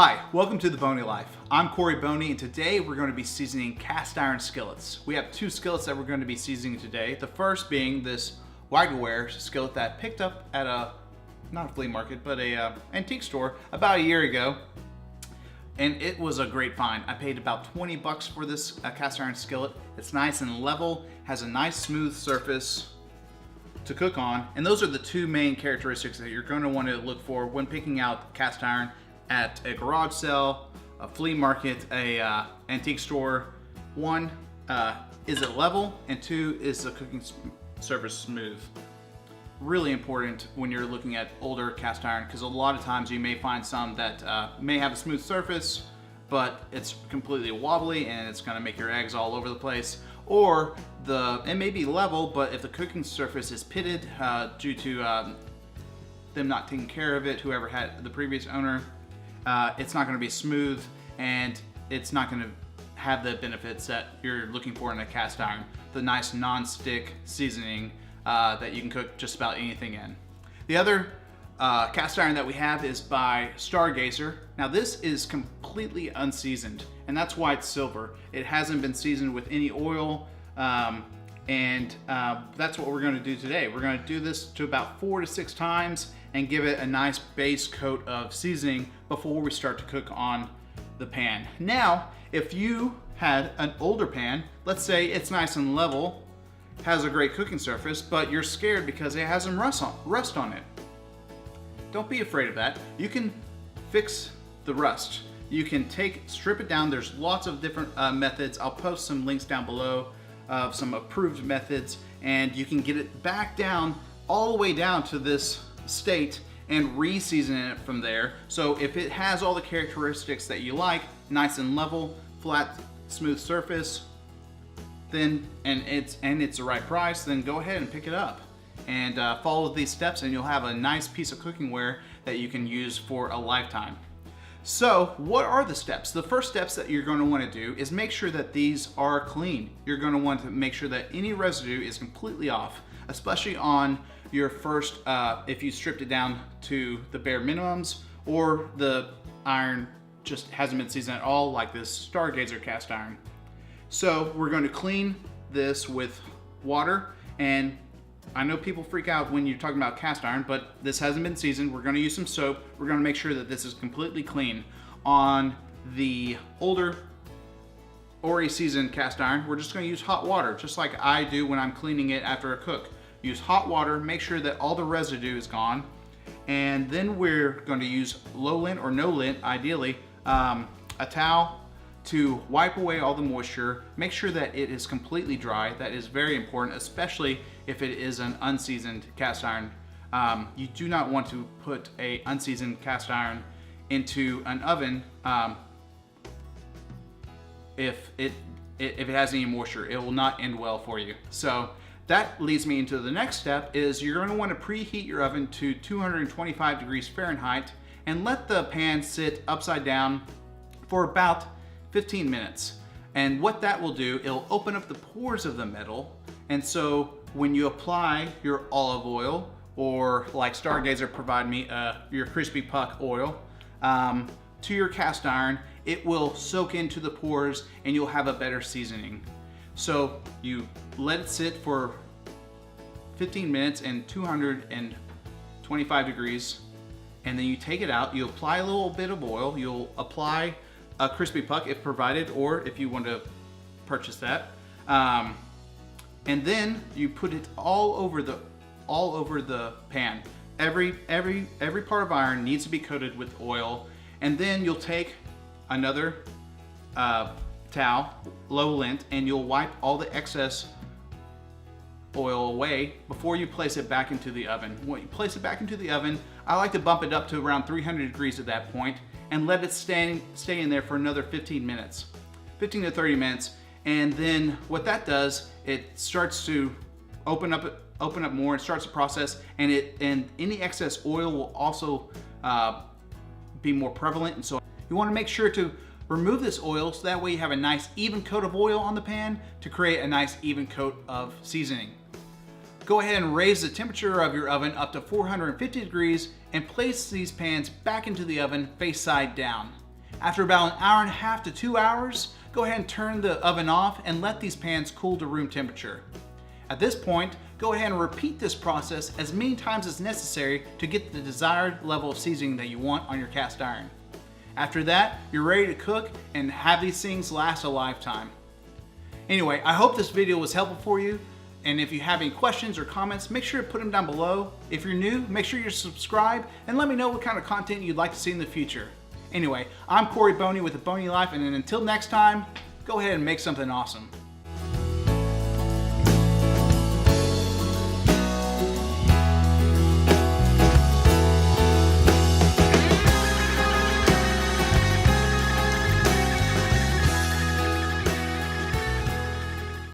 Hi, welcome to The Boney Life. I'm Corey Boney, and today we're going to be seasoning cast iron skillets. We have two skillets that we're going to be seasoning today. The first being this Wagner skillet that I picked up at not a flea market, but a antique store about a year ago. And it was a great find. I paid about 20 bucks for this cast iron skillet. It's nice and level, has a nice smooth surface to cook on. And those are the two main characteristics that you're going to want to look for when picking out cast iron at a garage sale, a flea market, a antique store. One, is it level? And two, is the cooking surface smooth? Really important when you're looking at older cast iron, because a lot of times you may find some that may have a smooth surface, but it's completely wobbly and it's gonna make your eggs all over the place. Or it may be level, but if the cooking surface is pitted due to them not taking care of it, whoever had the previous owner, it's not going to be smooth and it's not going to have the benefits that you're looking for in a cast iron. The nice non-stick seasoning that you can cook just about anything in. The other cast iron that we have is by Stargazer. Now this is completely unseasoned, and that's why it's silver. It hasn't been seasoned with any oil, and that's what we're going to do today. We're going to do this to about 4 to 6 times and give it a nice base coat of seasoning before we start to cook on the pan. Now, if you had an older pan, let's say it's nice and level, has a great cooking surface, but you're scared because it has some rust on it. Don't be afraid of that. You can fix the rust. You can strip it down. There's lots of different methods. I'll post some links down below of some approved methods, and you can get it back down, all the way down to this state, and re-season it from there. So if it has all the characteristics that you like, nice and level, flat, smooth surface, then and it's the right price, then go ahead and pick it up and follow these steps, and you'll have a nice piece of cooking ware that you can use for a lifetime. So what are the steps? The first steps that you're going to want to do is make sure that these are clean. You're going to want to make sure that any residue is completely off, especially on your first, if you stripped it down to the bare minimums, or the iron just hasn't been seasoned at all, like this Stargazer cast iron. So we're going to clean this with water, and I know people freak out when you're talking about cast iron, but this hasn't been seasoned. We're going to use some soap. We're going to make sure that this is completely clean. On the older already seasoned cast iron, we're just going to use hot water, just like I do when I'm cleaning it after a cook. Use hot water, make sure that all the residue is gone, and then we're going to use low lint or no lint, ideally, a towel to wipe away all the moisture. Make sure that it is completely dry. That is very important, especially if it is an unseasoned cast iron. You do not want to put a unseasoned cast iron into an oven if it has any moisture. It will not end well for you. So that leads me into the next step. Is you're going to want to preheat your oven to 225 degrees Fahrenheit and let the pan sit upside down for about 15 minutes. And what that will do, it'll open up the pores of the metal, and so when you apply your olive oil, or like Stargazer provide me your crispy puck oil, to your cast iron, it will soak into the pores and you'll have a better seasoning. So you let it sit for 15 minutes and 225 degrees, and then you take it out, you apply a little bit of oil, you'll apply a crispy puck if provided, or if you want to purchase that, and then you put it all over the pan. Every part of iron needs to be coated with oil, and then you'll take another towel, low lint, and you'll wipe all the excess oil away before you place it back into the oven. When you place it back into the oven, I like to bump it up to around 300 degrees at that point and let it stay in there for another 15 minutes, 15 to 30 minutes. And then what that does, it starts to open up more, it starts to process, and any excess oil will also be more prevalent. And so you want to make sure to remove this oil, so that way you have a nice even coat of oil on the pan to create a nice even coat of seasoning. Go ahead and raise the temperature of your oven up to 450 degrees and place these pans back into the oven face side down. After about 1.5 hours to 2 hours, go ahead and turn the oven off and let these pans cool to room temperature. At this point, go ahead and repeat this process as many times as necessary to get the desired level of seasoning that you want on your cast iron. After that, you're ready to cook and have these things last a lifetime. Anyway, I hope this video was helpful for you, and if you have any questions or comments, make sure to put them down below. If you're new, make sure you're subscribed and let me know what kind of content you'd like to see in the future. Anyway, I'm Corey Boney with The Boney Life, and until next time, go ahead and make something awesome.